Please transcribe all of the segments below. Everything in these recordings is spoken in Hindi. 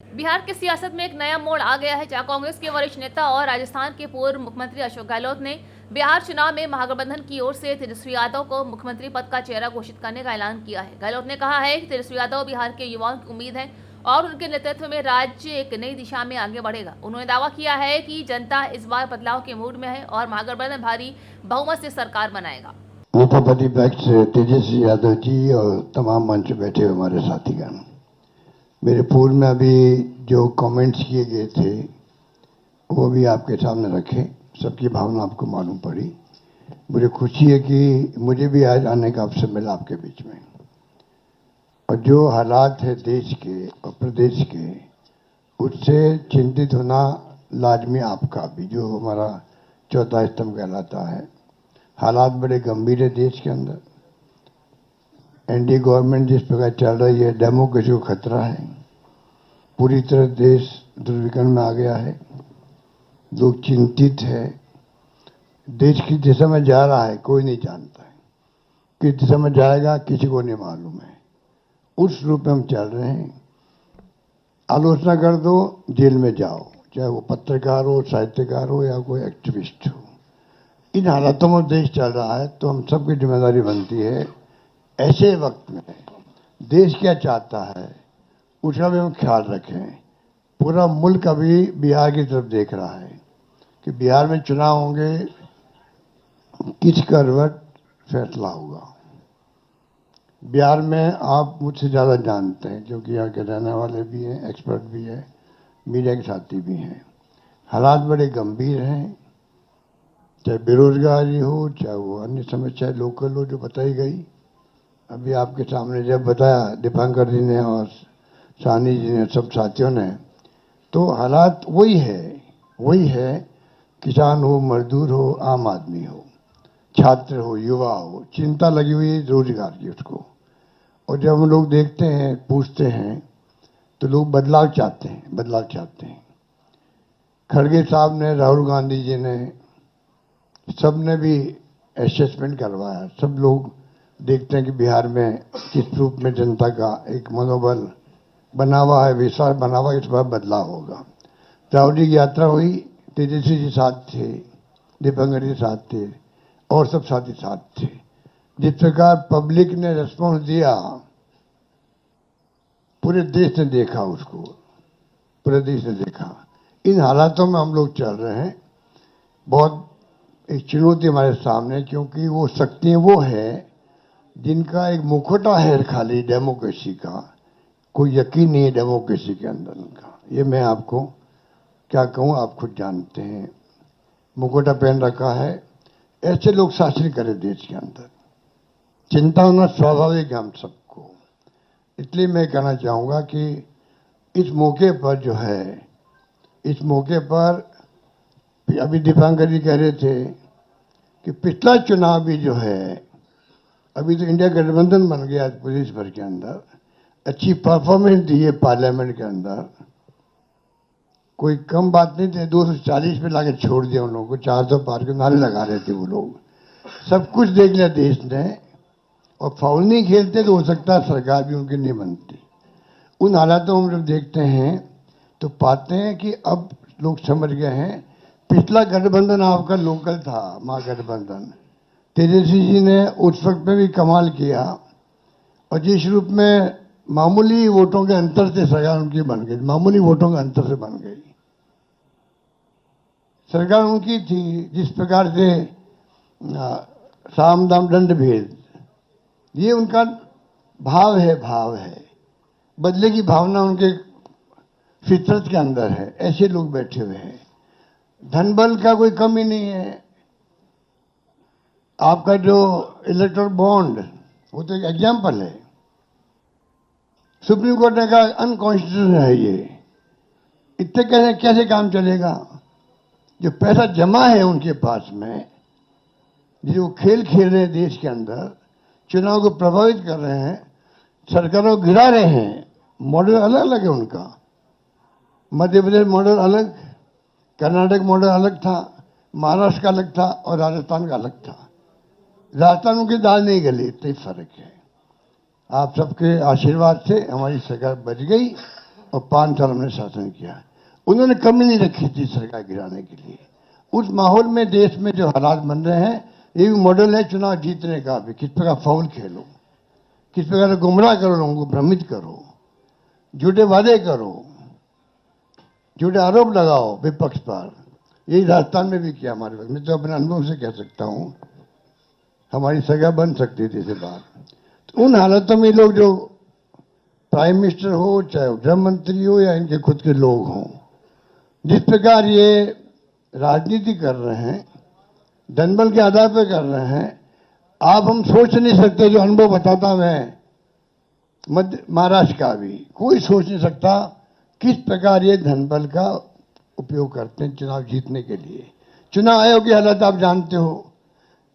बिहार की सियासत में एक नया मोड़ आ गया है, जहां कांग्रेस के वरिष्ठ नेता और राजस्थान के पूर्व मुख्यमंत्री अशोक गहलोत ने बिहार चुनाव में महागठबंधन की ओर से तेजस्वी यादव को मुख्यमंत्री पद का चेहरा घोषित करने का ऐलान किया है। गहलोत ने कहा है कि तेजस्वी यादव बिहार के युवाओं की उम्मीद है और उनके नेतृत्व में राज्य एक नई दिशा में आगे बढ़ेगा। उन्होंने दावा किया है कि जनता इस बार बदलाव के मूड में है और महागठबंधन भारी बहुमत से सरकार बनाएगा। नेता प्रतिपक्ष तेजस्वी यादव जी और तमाम मंच बैठे हुए हमारे साथीगण, मेरे पूर्व में अभी जो कमेंट्स किए गए थे वो भी आपके सामने रखे। सबकी भावना आपको मालूम पड़ी। मुझे खुशी है कि मुझे भी आज आने का अवसर मिला आपके बीच में। और जो हालात है देश के और प्रदेश के, उससे चिंतित होना लाजमी आपका भी, जो हमारा चौथा स्तंभ कहलाता है। हालात बड़े गंभीर है देश के अंदर। एनडीए गवर्नमेंट जिस प्रकार चल रही है, डेमोक्रेसी को खतरा है। पूरी तरह देश दुर्विकरण में आ गया है। लोग चिंतित है। देश किस दिशा में जा रहा है कोई नहीं जानता है। किस दिशा में जाएगा किसी को नहीं मालूम है। उस रूप में हम चल रहे हैं। आलोचना कर दो, जेल में जाओ, चाहे वो पत्रकार हो, साहित्यकार हो या कोई एक्टिविस्ट हो। इन हालातों में देश चल रहा है, तो हम सबकी जिम्मेदारी बनती है ऐसे वक्त में देश क्या चाहता है उसका भी हम ख्याल रखें। पूरा मुल्क अभी बिहार की तरफ देख रहा है कि बिहार में चुनाव होंगे, किस करवट फैसला होगा। बिहार में आप मुझसे ज़्यादा जानते हैं क्योंकि यहाँ के रहने वाले भी हैं, एक्सपर्ट भी हैं, मीडिया के साथी भी हैं। हालात बड़े गंभीर हैं, चाहे बेरोजगारी हो, चाहे वो अन्य समस्या लोकल हो जो बताई गई। अभी आपके सामने जब बताया दीपांकर जी ने और सानी जी ने, सब साथियों ने, तो हालात वही है। किसान हो, मजदूर हो, आम आदमी हो, छात्र हो, युवा हो, चिंता लगी हुई है रोजगार की उसको। और जब हम लोग देखते हैं, पूछते हैं, तो लोग बदलाव चाहते हैं। खड़गे साहब ने, राहुल गांधी जी ने, सब ने भी असेसमेंट करवाया। सब लोग देखते हैं कि बिहार में किस रूप में जनता का एक मनोबल बना हुआ है, विश्वास बना हुआ है, इस बार बदलाव होगा। राहुल जी की यात्रा हुई, तेजस्वी जी साथ थे, दीपांकर जी साथ थे और सब साथी साथ थे। जिस प्रकार पब्लिक ने रिस्पॉन्स दिया, पूरे देश ने देखा उसको, पूरे देश ने देखा। इन हालातों में हम लोग चल रहे हैं। बहुत एक चुनौती हमारे सामने, क्योंकि वो शक्तियां वो है जिनका एक मुखौटा है खाली डेमोक्रेसी का। कोई यकीन नहीं है डेमोक्रेसी के अंदर उनका। ये मैं आपको क्या कहूँ, आप खुद जानते हैं। मुखौटा पहन रखा है। ऐसे लोग शासन करें देश के अंदर, चिंता होना स्वाभाविक है हम सबको। इसलिए मैं कहना चाहूँगा कि इस मौके पर जो है, इस मौके पर अभी दीपांकर जी कह रहे थे कि पिछला चुनाव भी जो है, अभी तो इंडिया गठबंधन बन गया प्रदेश भर के अंदर, अच्छी परफॉर्मेंस दी है पार्लियामेंट के अंदर। कोई कम बात नहीं थी। 240 पे लाके छोड़ दिया उन लोगों को। 400 पार के नारे लगा रहे थे वो लोग। सब कुछ देख लिया देश ने, और फाउल नहीं खेलते तो हो सकता है सरकार भी उनकी नहीं बनती। उन हालातों में जब देखते हैं तो पाते हैं कि अब लोग समझ गए हैं। पिछला गठबंधन आपका लोकल था, महागठबंधन। तेजस्वी जी ने उस वक्त में भी कमाल किया, और जिस रूप में मामूली वोटों के अंतर से सरकार उनकी बन गई, मामूली वोटों के अंतर से बन गई सरकार उनकी थी। जिस प्रकार से साम दाम दंड भेद, ये उनका भाव है। बदले की भावना उनके फितरत के अंदर है। ऐसे लोग बैठे हुए हैं। धन बल का कोई कमी नहीं है। आपका जो इलेक्टोरल बॉन्ड, वो तो एक एग्जाम्पल है। सुप्रीम कोर्ट ने कहा अनकॉन्स्टिट्यूशनल है ये। इतने कैसे काम चलेगा। जो पैसा जमा है उनके पास में, जो खेल खेल रहे हैं देश के अंदर, चुनाव को प्रभावित कर रहे हैं, सरकारों को गिरा रहे हैं। मॉडल अलग अलग है उनका। मध्य प्रदेश मॉडल अलग, कर्नाटक मॉडल अलग था, महाराष्ट्र का अलग था और राजस्थान का अलग था। राजस्थान की दाल नहीं गली, इतना ही फर्क है। आप सबके आशीर्वाद से हमारी सरकार बच गई, और 5 साल हमने शासन किया। उन्होंने कमी नहीं रखी थी सरकार गिराने के लिए। उस माहौल में देश में जो हालात बन रहे हैं, ये भी मॉडल है चुनाव जीतने का भी। किस प्रकार फाउल खेलो, किस प्रकार गुमराह करो, लोगों को भ्रमित करो, झूठे वादे करो, झूठे आरोप लगाओ विपक्ष पर। यही राजस्थान में भी किया हमारे वक्त। मैं तो अपने अनुभव से कह सकता हूँ, हमारी सगा बन सकती थी इसे बात। तो उन हालातों में लोग जो प्राइम मिनिस्टर हो, चाहे गृह मंत्री हो, या इनके खुद के लोग हों, जिस प्रकार ये राजनीति कर रहे हैं, जनबल के आधार पर कर रहे हैं, आप हम सोच नहीं सकते। जो अनुभव बताता मैं मध्य महाराष्ट्र का भी, कोई सोच नहीं सकता किस प्रकार ये धनबल का उपयोग करते हैं चुनाव जीतने के लिए। चुनाव आयोग की हालत आप जानते हो।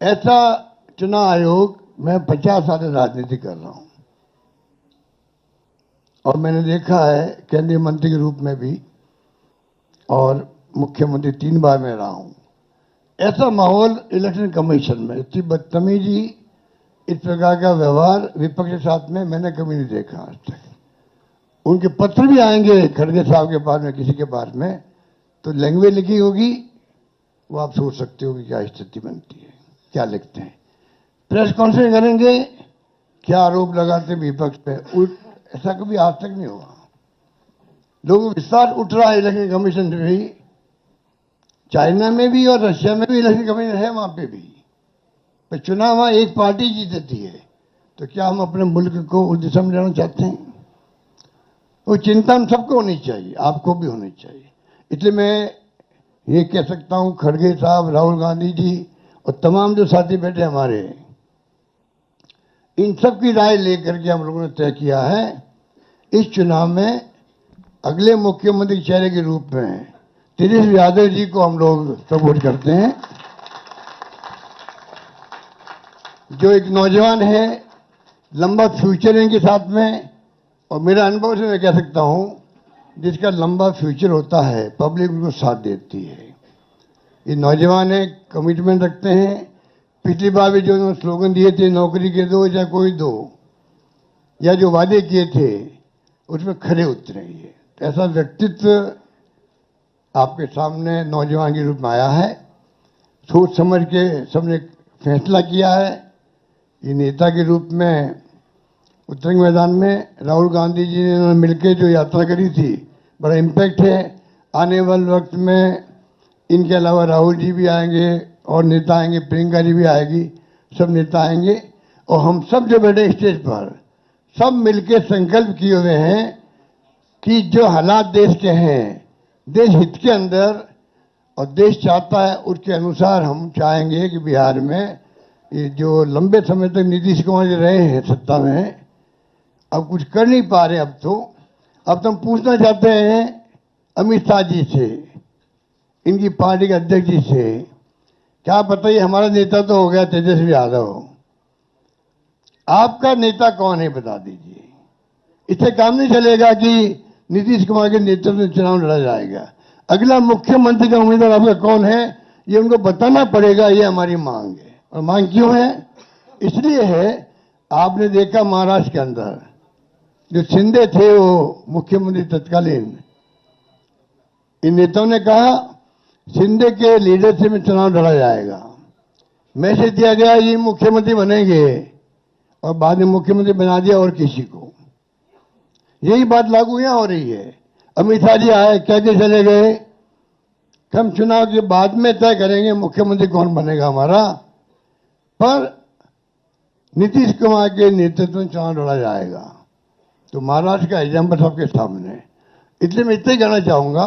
ऐसा चुनाव आयोग, मैं 50 साल से राजनीति कर रहा हूं और मैंने देखा है केंद्रीय मंत्री के रूप में भी, और मुख्यमंत्री 3 बार में रहा हूं। ऐसा माहौल इलेक्शन कमीशन में, इतनी बदतमीजी, इस प्रकार का व्यवहार विपक्ष के साथ में मैंने कभी नहीं देखा आज तक। उनके पत्र भी आएंगे खड़गे साहब के पास में, किसी के पास में, तो लैंग्वेज लिखी होगी, वो आप सोच सकते हो कि क्या स्थिति बनती है, क्या लिखते हैं। प्रेस कॉन्फ्रेंस करेंगे, क्या आरोप लगाते विपक्ष पे, ऐसा कभी आज तक नहीं हुआ। लोगों को विश्वास उठ रहा है इलेक्शन कमीशन से भी। चाइना में भी और रशिया में भी इलेक्शन कमीशन है, वहां पे भी। पर चुनाव वहां एक पार्टी जीतती है, तो क्या हम अपने मुल्क को उस दिशा में जाना चाहते हैं? वो चिंता हम सबको होनी चाहिए, आपको भी होनी चाहिए। इसलिए मैं ये कह सकता हूं, खड़गे साहब, राहुल गांधी जी और तमाम जो साथी बैठे हमारे, इन सब की राय लेकर के हम लोगों ने तय किया है इस चुनाव में अगले मुख्यमंत्री चेहरे के रूप में तेजस्वी यादव जी को हम लोग सपोर्ट करते हैं, जो एक नौजवान है, लंबा फ्यूचर है इनके साथ में। और मेरा अनुभव से मैं कह सकता हूं, जिसका लंबा फ्यूचर होता है, पब्लिक उनको साथ देती है। ये नौजवान है, कमिटमेंट रखते हैं। पिछली बार भी जो उन्होंने स्लोगन दिए थे, नौकरी के दो या कोई दो, या जो वादे किए थे, उसमें खरे उतरे। ये ऐसा व्यक्तित्व आपके सामने नौजवान के रूप में आया है। सोच समझ के सबने फैसला किया है। ये नेता के रूप में उत्तरंग मैदान में राहुल गांधी जी ने मिलकर जो यात्रा करी थी, बड़ा इम्पैक्ट है। आने वाले वक्त में इनके अलावा राहुल जी भी आएंगे और नेता आएंगे, प्रियंका जी भी आएगी, सब नेता आएंगे। और हम सब जो बैठे स्टेज पर, सब मिलकर संकल्प किए हुए हैं कि जो हालात देश के हैं, देश हित के अंदर और देश चाहता है उसके अनुसार हम चाहेंगे कि बिहार में ये जो लंबे समय तक नीतीश कुमार जी रहे हैं सत्ता में, अब कुछ कर नहीं पा रहे। अब तो हम पूछना चाहते हैं अमित शाह जी से, इनकी पार्टी के अध्यक्ष जी से, क्या पता ही हमारा नेता तो हो गया तेजस्वी यादव, आपका नेता कौन है बता दीजिए। इससे काम नहीं चलेगा कि नीतीश कुमार के नेतृत्व में चुनाव लड़ा जाएगा। अगला मुख्यमंत्री का उम्मीदवार आपका कौन है, ये उनको बताना पड़ेगा। ये हमारी मांग है। और मांग क्यों है? इसलिए है, आपने देखा महाराष्ट्र के अंदर जो शिंदे थे, वो मुख्यमंत्री तत्कालीन, इन नेताओं ने कहा शिंदे के लीडरशिप में चुनाव लड़ा जाएगा। मैसेज दिया गया ये मुख्यमंत्री बनेंगे, और बाद में मुख्यमंत्री बना दिया और किसी को। यही बात लागू यहां हो रही है। अमित शाह जी आए, कह के चले गए कि हम चुनाव के बाद में तय करेंगे मुख्यमंत्री कौन बनेगा हमारा, पर नीतीश कुमार के नेतृत्व में चुनाव लड़ा जाएगा। तो महाराष्ट्र का एग्जाम्पल सबके सामने। इसलिए मैं इतना ही कहना चाहूंगा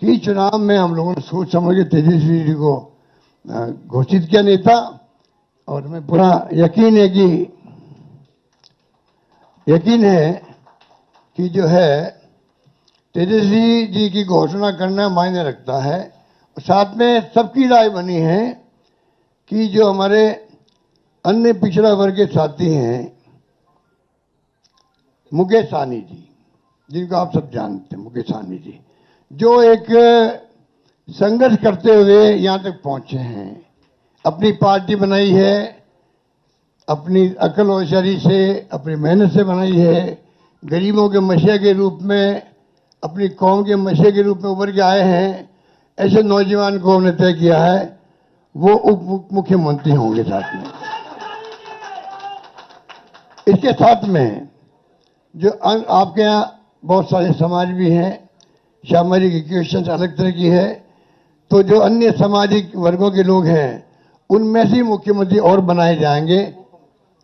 कि चुनाव में हम लोगों ने सोच समझ के तेजस्वी जी को घोषित किया नेता, और हमें पूरा यकीन है कि जो है तेजस्वी जी की घोषणा करना मायने रखता है। साथ में सबकी राय बनी है कि जो हमारे अन्य पिछड़ा वर्ग के साथी हैं, मुकेश सहनी जी, जिनको आप सब जानते हैं, मुकेश सहनी जी, जो एक संघर्ष करते हुए यहाँ तक पहुंचे हैं, अपनी पार्टी बनाई है, अपनी अकल और शरीर से, अपनी मेहनत से बनाई है, गरीबों के मसीहा के रूप में, अपनी कौम के मसीहा के रूप में उभर के आए हैं, ऐसे नौजवान को हमने तय किया है वो उप मुख्यमंत्री होंगे साथ में। इसके साथ में जो आपके यहाँ बहुत सारे समाज भी हैं, सामाजिक इक्वेशन अलग तरह की है, तो जो अन्य सामाजिक वर्गों के लोग हैं उनमें से मुख्यमंत्री और बनाए जाएंगे,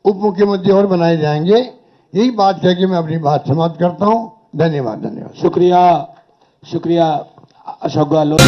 उप मुख्यमंत्री और बनाए जाएंगे। यही बात कह के मैं अपनी बात समाप्त करता हूं। धन्यवाद। धन्यवाद। शुक्रिया अशोक गहलोत।